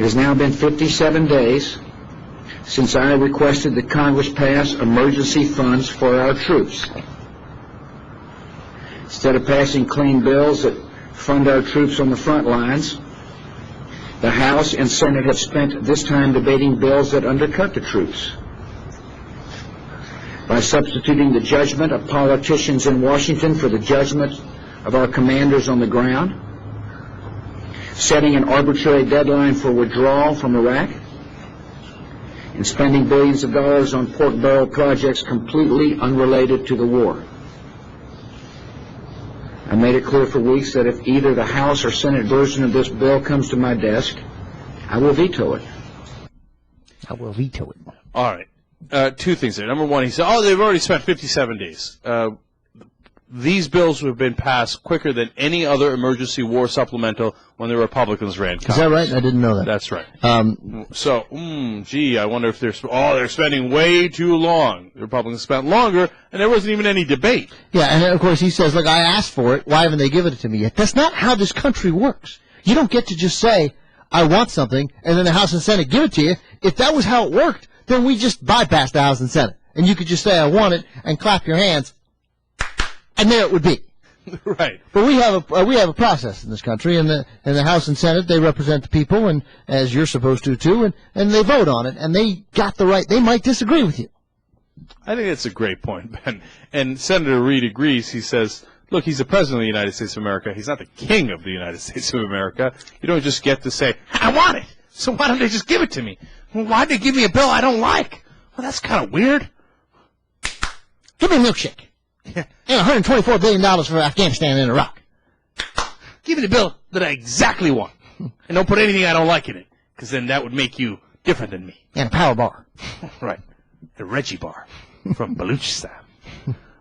has now been 57 days since I requested that Congress pass emergency funds for our troops. Instead of passing clean bills that fund our troops on the front lines, the House and Senate have spent this time debating bills that undercut the troops by substituting the judgment of politicians in Washington for the judgment of our commanders on the ground, setting an arbitrary deadline for withdrawal from Iraq, and spending billions of dollars on pork barrel projects completely unrelated to the war. I made it clear for weeks that if either the House or Senate version of this bill comes to my desk, I will veto it. I will veto it. All right. Two things there. Number one, he said, they've already spent 57 days. These bills have been passed quicker than any other emergency war supplemental when the Republicans ran Congress. Is that right? I didn't know that. That's right. I wonder if they're spending way too long. The Republicans spent longer, and there wasn't even any debate. Yeah, and of course he says, look, I asked for it. Why haven't they given it to me yet? That's not how this country works. You don't get to just say, I want something, and then the House and Senate give it to you. If that was how it worked, then we just bypass the House and Senate. And you could just say, I want it, and clap your hands. And there it would be. Right. But we have a process in this country, and the House and Senate, they represent the people, and as you're supposed to too, and they vote on it, and they got the right. They might disagree with you. I think that's a great point, Ben. And Senator Reid agrees. He says, look, he's the president of the United States of America. He's not the king of the United States of America. You don't just get to say, I want it, so why don't they just give it to me? Well, why'd they give me a bill I don't like? Well, that's kind of weird. Give me a milkshake. Yeah. And $124 billion for Afghanistan and Iraq. Give me the bill that I exactly want. And don't put anything I don't like in it, because then that would make you different than me. And a power bar. Right. The Reggie bar from Baluchistan.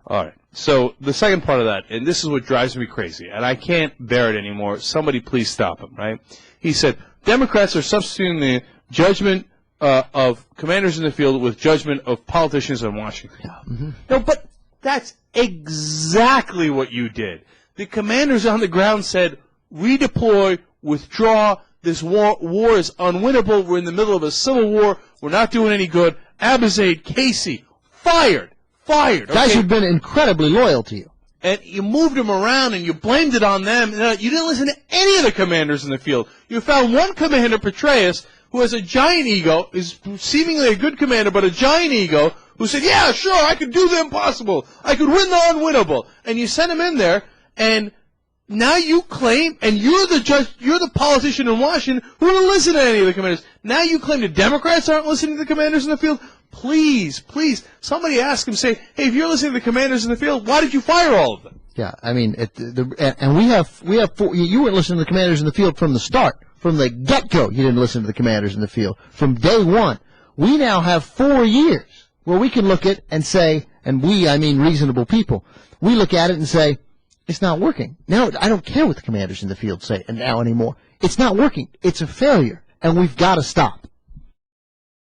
All right. So the second part of that, and this is what drives me crazy, and I can't bear it anymore. Somebody please stop him, right? He said, Democrats are substituting the judgment of commanders in the field with judgment of politicians in Washington. Mm-hmm. No, but that's exactly what you did. The commanders on the ground said, redeploy, withdraw, this war is unwinnable, we're in the middle of a civil war, we're not doing any good. Abizaid, Casey, fired. Okay? Guys who've been incredibly loyal to you. And you moved them around and you blamed it on them. You didn't listen to any of the commanders in the field. You found one commander, Petraeus, who has a giant ego, is seemingly a good commander, but a giant ego, who said, yeah, sure, I could do the impossible. I could win the unwinnable. And you sent him in there, and now you claim, and you're the judge, you're the politician in Washington who didn't listen to any of the commanders. Now you claim the Democrats aren't listening to the commanders in the field? Please, somebody ask him, say, hey, if you're listening to the commanders in the field, why did you fire all of them? Yeah, I mean, and we have you weren't listening to the commanders in the field from the start. From the get-go, you didn't listen to the commanders in the field. From day one, we now have 4 years where we can look at and say, and I mean reasonable people, we look at it and say, it's not working. Now, I don't care what the commanders in the field say now anymore. It's not working. It's a failure, and we've got to stop.